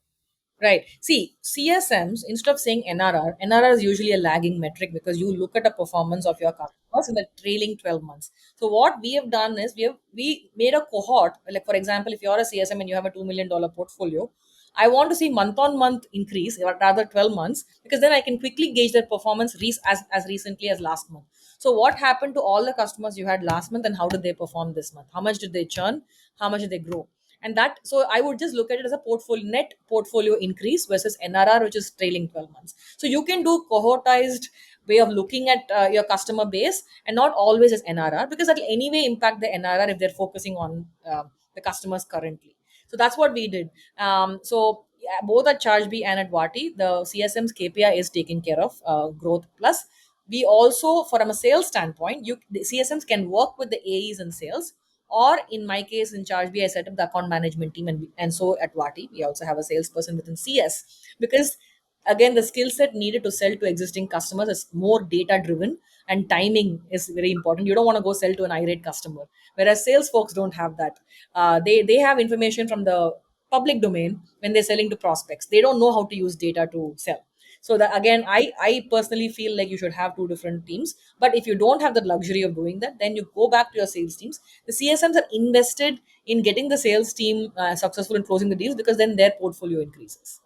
Right. See, CSMs, instead of saying NRR, NRR is usually a lagging metric because you look at the performance of your customers in the trailing 12 months. So what we have done is we made a cohort. Like, for example, if you're a CSM and you have a $2 million portfolio, I want to see month on month increase, or rather 12 months, because then I can quickly gauge their performance as recently as last month. So what happened to all the customers you had last month, and how did they perform this month? How much did they churn? How much did they grow? And that, so I would just look at it as a portfolio, net portfolio increase versus NRR, which is trailing 12 months. So you can do cohortized way of looking at your customer base, and not always as NRR, because that will anyway impact the NRR if they're focusing on the customers currently. So that's what we did. So yeah, both at ChargeBee and at Vati, the CSM's KPI is taken care of, growth plus. We also, from a sales standpoint, the CSMs can work with the AEs in sales, or in my case, in ChargeBee, I set up the account management team, and so at Vati, we also have a salesperson within CS, because again, the skill set needed to sell to existing customers is more data driven, and timing is very important. You don't want to go sell to an irate customer, whereas sales folks don't have that. They have information from the public domain when they're selling to prospects. They don't know how to use data to sell. So that again, I personally feel like you should have two different teams. But if you don't have the luxury of doing that, then you go back to your sales teams. The CSMs are invested in getting the sales team successful in closing the deals, because then their portfolio increases,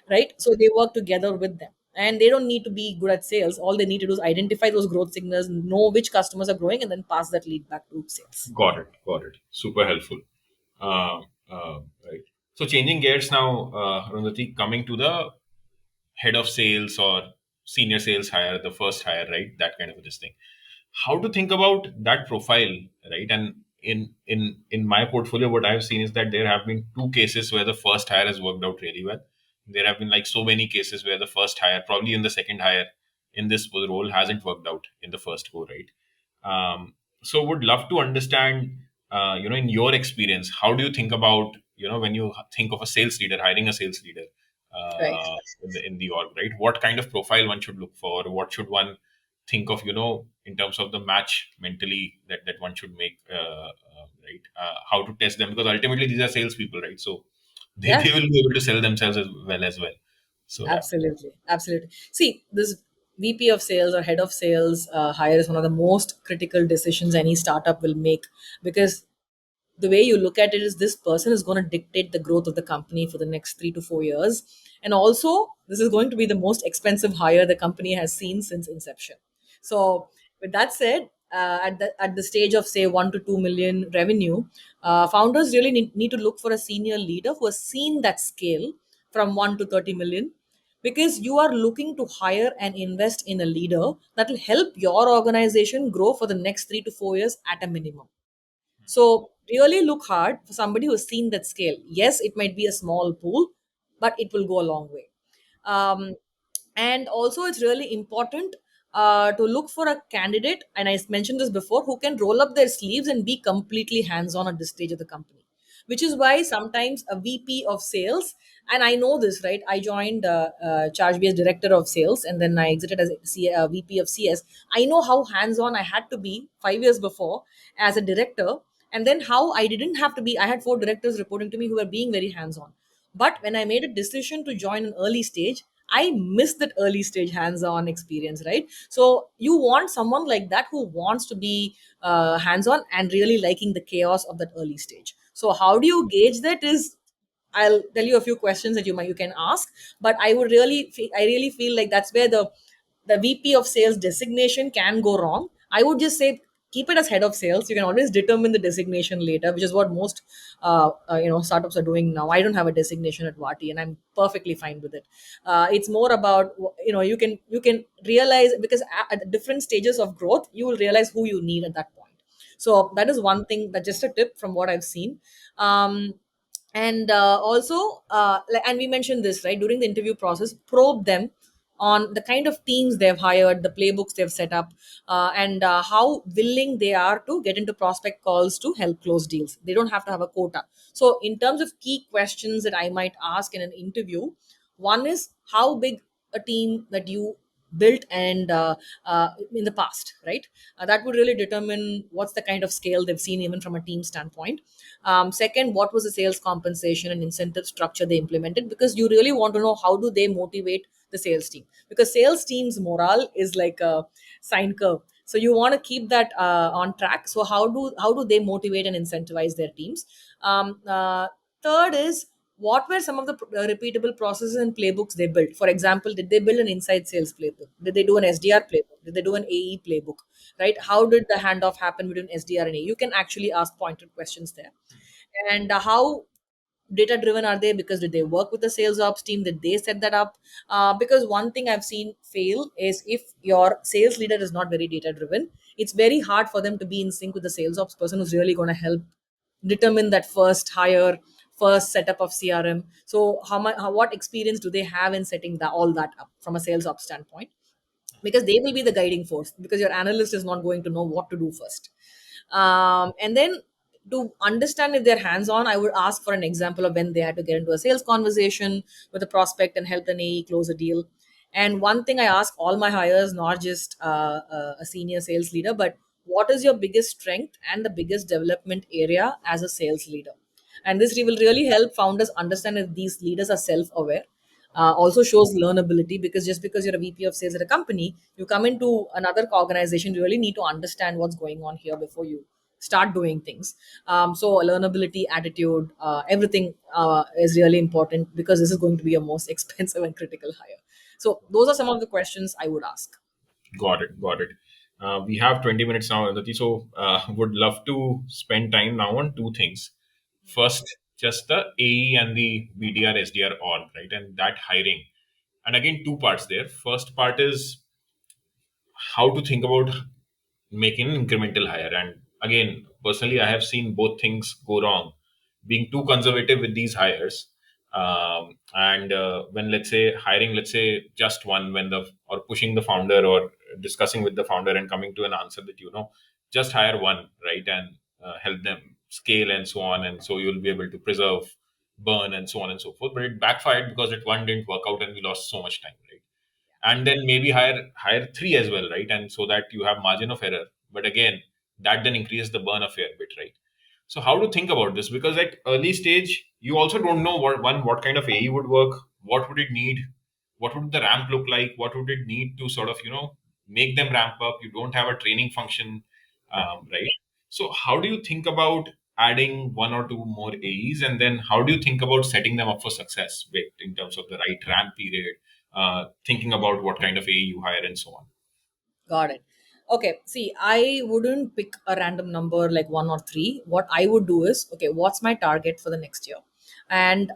right? So they work together with them, and they don't need to be good at sales. All they need to do is identify those growth signals, know which customers are growing, and then pass that lead back to sales. Got it. Got it. Super helpful. Uh, right. So changing gears now, Arundhati, coming to the head of sales or senior sales hire, the first hire, right? That kind of a this thing. How to think about that profile, right? And in my portfolio, what I've seen is that there have been two cases where the first hire has worked out really well. There have been like so many cases where the first hire, probably in the second hire in this role, hasn't worked out in the first go, right? So would love to understand, in your experience, how do you think about, when you think of a sales leader, hiring a sales leader Right. in the org, right? What kind of profile one should look for? What should one think of, in terms of the match mentally that one should make, right? How to test them, because ultimately these are salespeople, right? So Yeah. they will be able to sell themselves as well. So yeah. Absolutely, absolutely. See, this VP of sales or head of sales hire is one of the most critical decisions any startup will make, because the way you look at it is this person is going to dictate the growth of the company for the next 3 to 4 years. And also, this is going to be the most expensive hire the company has seen since inception. So, with that said, at the stage of say 1 to 2 million revenue, founders really need to look for a senior leader who has seen that scale from 1 to 30 million, because you are looking to hire and invest in a leader that will help your organization grow for the next 3 to 4 years at a minimum. So really look hard for somebody who has seen that scale. Yes, it might be a small pool, but it will go a long way. Um, and also, it's really important to look for a candidate, and I mentioned this before, who can roll up their sleeves and be completely hands-on at this stage of the company. Which is why sometimes a VP of sales, and I know this, right? I joined Charge as director of sales, and then I exited as VP of CS. I know how hands-on I had to be 5 years before as a director, and then how I didn't have to be. I had four directors reporting to me who were being very hands-on. But when I made a decision to join an early stage, I missed that early stage hands-on experience, right? So you want someone like that who wants to be hands-on and really liking the chaos of that early stage. So how do you gauge that is, I'll tell you a few questions that you can ask, but I really feel like that's where the VP of sales designation can go wrong. I would just say keep it as head of sales. You can always determine the designation later, which is what most startups are doing now. I don't have a designation at Vati, and I'm perfectly fine with it. It's more about you can realize, because at different stages of growth, you will realize who you need at that point. So that is one thing, that just a tip from what I've seen. And also and we mentioned this, right? During the interview process, probe them on the kind of teams they've hired, the playbooks they've set up, and how willing they are to get into prospect calls to help close deals. They don't have to have a quota. So in terms of key questions that I might ask in an interview, one is how big a team that you built and in the past, right? That would really determine what's the kind of scale they've seen even from a team standpoint. Second, what was the sales compensation and incentive structure they implemented? Because you really want to know how do they motivate the sales team, because sales team's morale is like a sine curve. So you want to keep that on track. So how do they motivate and incentivize their teams? um, uh, Third is, what were some of the repeatable processes and playbooks they built? For example, did they build an inside sales playbook? Did they do an SDR playbook? Did they do an AE playbook? Right? How did the handoff happen between SDR and AE? You can actually ask pointed questions there. And how data driven are they? Because did they work with the sales ops team? Did they set that up? Because one thing I've seen fail is, if your sales leader is not very data driven, it's very hard for them to be in sync with the sales ops person who's really going to help determine that first hire, first setup of CRM. So what experience do they have in setting all that up from a sales ops standpoint? Because they will be the guiding force, because your analyst is not going to know what to do first. And then, to understand if they're hands on, I would ask for an example of when they had to get into a sales conversation with a prospect and help an AE close a deal. And one thing I ask all my hires, not just a senior sales leader, but what is your biggest strength and the biggest development area as a sales leader? And this will really help founders understand if these leaders are self-aware. Also shows learnability, because just because you're a VP of sales at a company, you come into another organization, you really need to understand what's going on here before you start doing things. So learnability, attitude, everything is really important, because this is going to be your most expensive and critical hire. So those are some of the questions I would ask. Got it. Got it. We have 20 minutes now, Arundhati, so would love to spend time now on two things. First, just the AE and the BDR, SDR org, right? And that hiring. And again, two parts there. First part is how to think about making an incremental hire. And again, personally, I have seen both things go wrong. Being too conservative with these hires, and when let's say hiring, let's say just one, when the or pushing the founder or discussing with the founder and coming to an answer that just hire one, right, and help them scale and so on, and so you'll be able to preserve burn and so on and so forth. But it backfired because it one didn't work out and we lost so much time, right? And then maybe hire three as well, right? And so that you have margin of error. But again, that then increases the burn a fair bit, right? So how to think about this? Because at early stage, you also don't know what kind of AE would work, what would it need, what would the ramp look like, what would it need to sort of make them ramp up. You don't have a training function, right? So how do you think about adding one or two more AEs, and then how do you think about setting them up for success in terms of the right ramp period, thinking about what kind of AE you hire and so on? Got it. Okay. See, I wouldn't pick a random number like one or three. What I would do is, okay, what's my target for the next year? And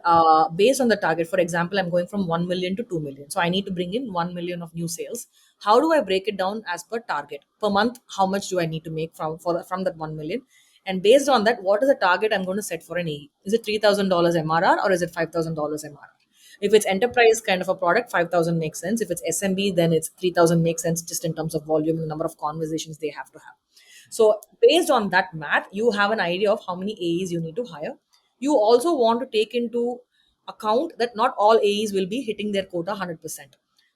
based on the target, for example, I'm going from 1 million to 2 million. So I need to bring in 1 million of new sales. How do I break it down as per target? Per month, how much do I need to make from that 1 million? And based on that, what is the target I'm going to set for an AE? Is it $3,000 MRR or is it $5,000 MRR? If it's enterprise kind of a product, 5,000 makes sense. If it's SMB, then it's 3,000 makes sense, just in terms of volume and number of conversations they have to have. So based on that math, you have an idea of how many AEs you need to hire. You also want to take into account that not all AEs will be hitting their quota 100%.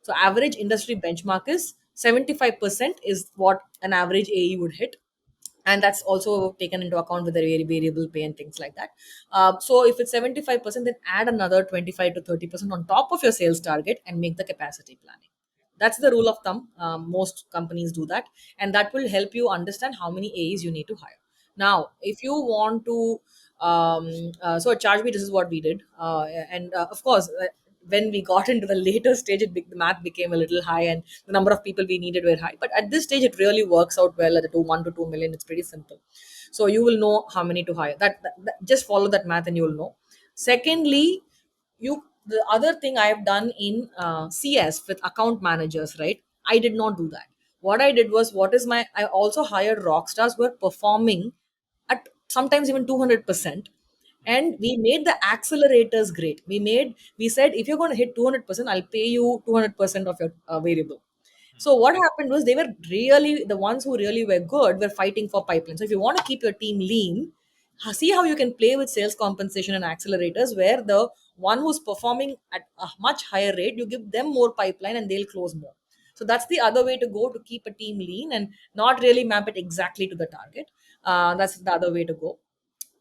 So average industry benchmark is 75% is what an average AE would hit, and that's also taken into account with the variable pay and things like that. So if it's 75%, then add another 25 to 30% on top of your sales target and make the capacity planning. That's the rule of thumb. Most companies do that, and that will help you understand how many A's you need to hire. Now, if you want to, so at Charge Me, this is what we did, and of course, when we got into the later stage, the math became a little high, and the number of people we needed were high. But at this stage, it really works out well at the 1 to 2 million. It's pretty simple. So you will know how many to hire. Just follow that math, and you will know. Secondly, the other thing I have done in CS with account managers, right? I did not do that. What I did was, I also hired rock stars who are performing at sometimes even 200%, and we made the accelerators great. We said, if you're going to hit 200%, I'll pay you 200% of your variable. So what happened was, they were really the ones who really were good were fighting for pipeline. So if you want to keep your team lean, see how you can play with sales compensation and accelerators, where the one who's performing at a much higher rate, you give them more pipeline and they'll close more. So that's the other way to go to keep a team lean and not really map it exactly to the target. That's the other way to go.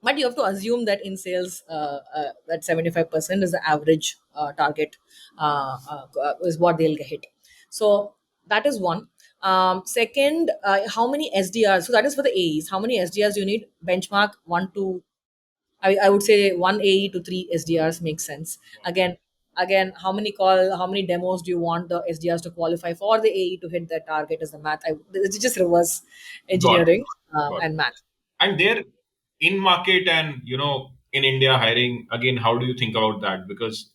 But you have to assume that in sales, that 75% is the average target, is what they'll hit. So that is one. Second, how many SDRs? So that is for the AEs. How many SDRs you need? Benchmark one to, I would say, one AE to three SDRs makes sense. Again, how many demos do you want the SDRs to qualify for the AE to hit their target? Is the math. It's just reverse Got it. engineering Got it. and math. And there in market and in India hiring again, how do you think about that? Because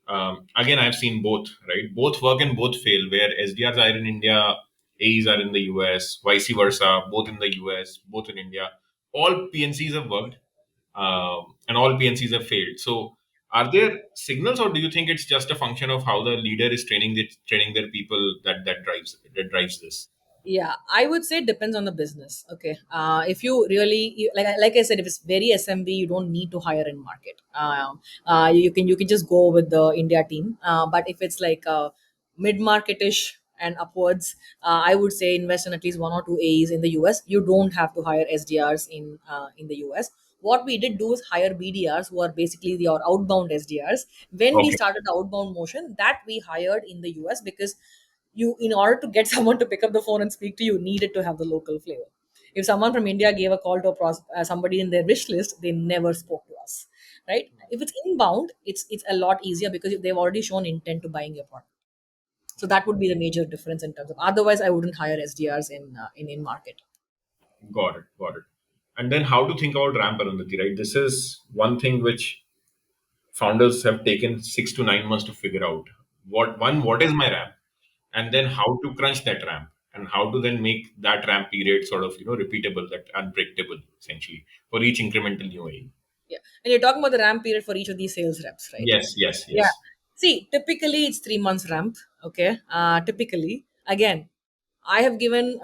again, I've seen both, right? Both work and both fail. Where SDRs are in India, AEs are in the US, vice versa, both in the US, both in India. All PNCs have worked, and all PNCs have failed. So, are there signals, or do you think it's just a function of how the leader is training their people that drives this? Yeah, I would say it depends on the business. Okay, if you really like I said, if it's very SMB, you don't need to hire in market. You can just go with the India team. But if it's like mid marketish and upwards, I would say invest in at least one or two AEs in the US. You don't have to hire SDRs in the US. what we did do is hire BDRs, who are basically the our outbound SDRs. When we Okay. started the outbound motion, that we hired in the US, because you, in order to get someone to pick up the phone and speak to you, needed to have the local flavor. If someone from India gave a call to somebody in their wish list, they never spoke to us, right? If it's inbound, it's a lot easier because they've already shown intent to buying your product. So that would be the major difference in terms of. Otherwise, I wouldn't hire SDRs in market. Got it. Got it. And then how to think about ramp, Arundhati, right? This is one thing which founders have taken 6 to 9 months to figure out. What is my ramp? And then how to crunch that ramp, and how to then make that ramp period sort of, repeatable, that unpredictable, essentially, for each incremental new AE. Yeah, and you're talking about the ramp period for each of these sales reps, right? Yes, yes, Yeah. yes. See, typically it's 3 months ramp. Okay. Typically, again, I have given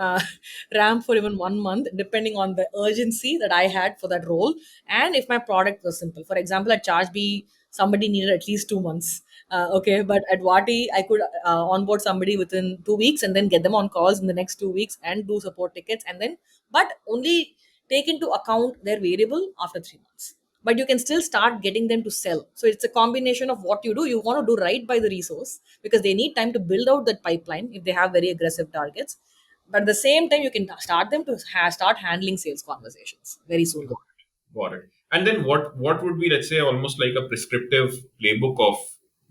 ramp for even 1 month, depending on the urgency that I had for that role, and if my product was simple. For example, at Charge B, somebody needed at least 2 months. Okay, but at Wati, I could onboard somebody within 2 weeks and then get them on calls in the next 2 weeks and do support tickets, and then, but only take into account their variable after 3 months. But you can still start getting them to sell. So it's a combination of what you do. You want to do right by the resource, because they need time to build out that pipeline if they have very aggressive targets. But at the same time, you can start them to start handling sales conversations very soon. Got it. And then what would be, let's say, almost like a prescriptive playbook of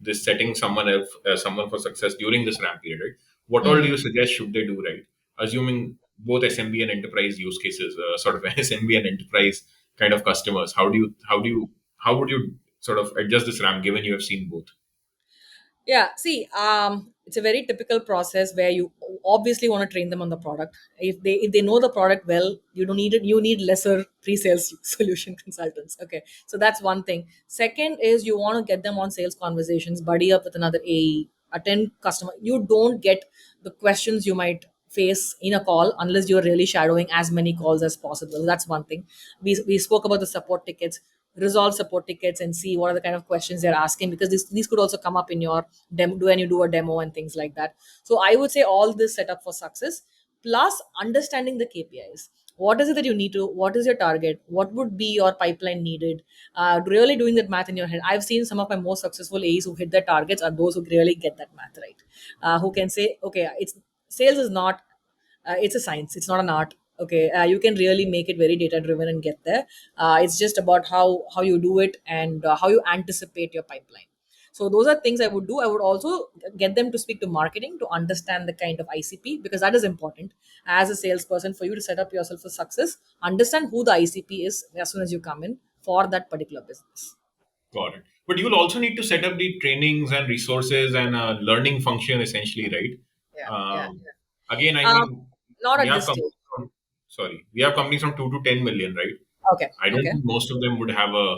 this setting someone else, someone for success during this ramp period, right? What all do Hmm. you suggest should they do, right? Assuming both SMB and enterprise use cases, sort of SMB and enterprise kind of customers, how would you sort of adjust this ramp given you have seen both? Yeah, see, it's a very typical process where you obviously want to train them on the product. If they know the product well, you don't need it. You need lesser pre-sales solution consultants. Okay, so that's one thing. Second is you want to get them on sales conversations, buddy up with another AE, attend customer. You don't get the questions you might face in a call unless you're really shadowing as many calls as possible. That's one thing. We spoke about the support tickets. Resolve support tickets and see what are the kind of questions they're asking, because these could also come up in your demo when you do a demo and things like that. So I would say all this set up for success, plus understanding the KPIs. What is it that you need to, what is your target, what would be your pipeline needed, really doing that math in your head. I've seen some of my most successful A's who hit their targets are those who really get that math right, who can say, okay, it's sales is not, it's a science, it's not an art. Okay, you can really make it very data driven and get there. It's just about how you do it, and how you anticipate your pipeline. So those are things I would do. I would also get them to speak to marketing to understand the kind of ICP, because that is important as a salesperson for you to set up yourself for success. Understand who the ICP is as soon as you come in for that particular business. Got it. But you'll also need to set up the trainings and resources and learning function, essentially, right? Yeah, yeah, Um, Again, I yeah. mean, Not we at have this stage. companies from, sorry, we have companies from 2 to 10 million, right? Okay, I don't okay. think most of them would have a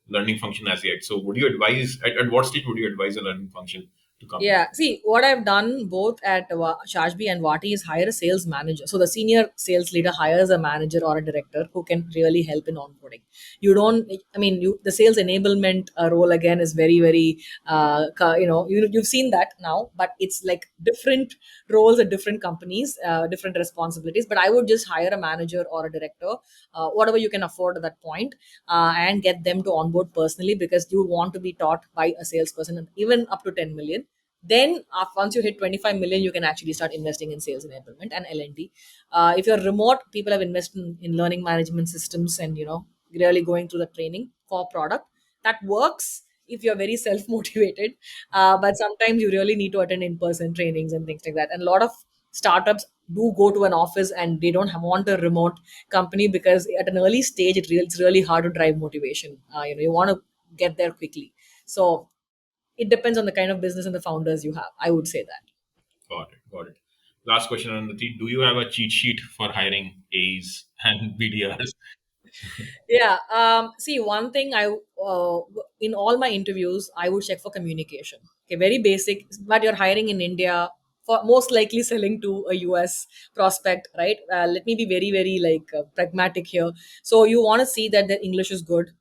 learning function as yet. So, would you advise, at what stage would you advise a learning function to come in? Yeah, see, what I've done both at Shashbi and Wati is hire a sales manager. So the senior sales leader hires a manager or a director who can really help in onboarding. You don't, I mean, the sales enablement role again is very, very, you've seen that now, but it's like different roles at different companies, different responsibilities. But I would just hire a manager or a director, whatever you can afford at that point, and get them to onboard personally, because you want to be taught by a salesperson, and even up to 10 million. Then once you hit 25 million, you can actually start investing in sales enablement and L&D. If you're remote, people have invested in learning management systems, and really going through the training for product that works if you're very self-motivated. But sometimes you really need to attend in-person trainings and things like that. And a lot of startups do go to an office, and they don't want a remote company, because at an early stage it's really hard to drive motivation. You want to get there quickly. So it depends on the kind of business and the founders you have, I would say that. Got it. Got it. Last question on the team. Do you have a cheat sheet for hiring A's and BDRs? Yeah. See, one thing in all my interviews, I would check for communication. Okay, very basic. But you're hiring in India, for most likely selling to a US prospect, right? Let me be very, very like pragmatic here. So you want to see that their English is good,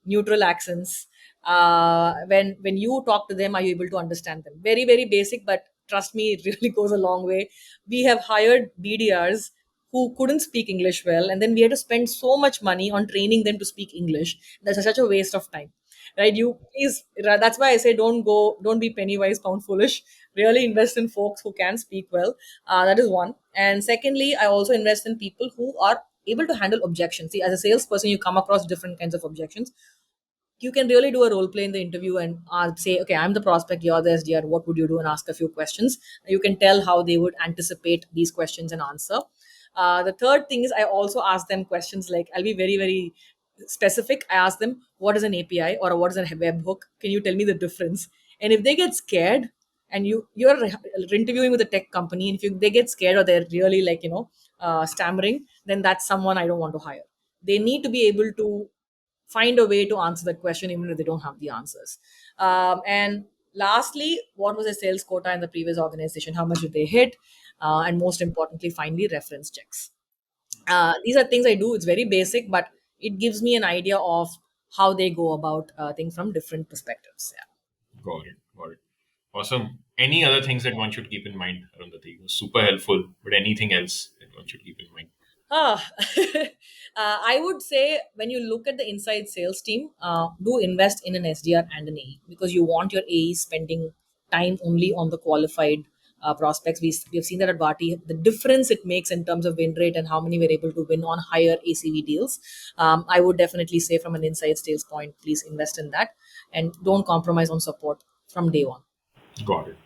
neutral accents. When you talk to them, are you able to understand them? Very, very basic, but trust me, it really goes a long way. We have hired BDRs who couldn't speak English well, and then we had to spend so much money on training them to speak English. That's such a waste of time, right? You please, that's why I say don't be penny wise, pound foolish. Really invest in folks who can speak well. That is one. And secondly, I also invest in people who are able to handle objections. See, as a salesperson, you come across different kinds of objections. You can really do a role play in the interview and say, okay, I'm the prospect, you're the SDR, what would you do, and ask a few questions. You can tell how they would anticipate these questions and answer. The third thing is I also ask them questions like, I'll be very very specific. I ask them, what is an API or what is a webhook? Can you tell me the difference? And if they get scared, and you're interviewing with a tech company, and if they get scared or they're really like, stammering, then that's someone I don't want to hire. They need to be able to find a way to answer that question even if they don't have the answers. And lastly, what was the sales quota in the previous organization? How much did they hit? And most importantly, finally, reference checks. These are things I do. It's very basic, but it gives me an idea of how they go about things from different perspectives. Yeah. Got it. Got it. Awesome. Any other things that one should keep in mind, Arundhati? It was super helpful, but anything else that one should keep in mind? Ah, I would say when you look at the inside sales team, do invest in an SDR and an AE, because you want your AE spending time only on the qualified prospects. We have seen that at Vati, the difference it makes in terms of win rate and how many we're able to win on higher ACV deals. I would definitely say from an inside sales point, please invest in that and don't compromise on support from day one. Got it.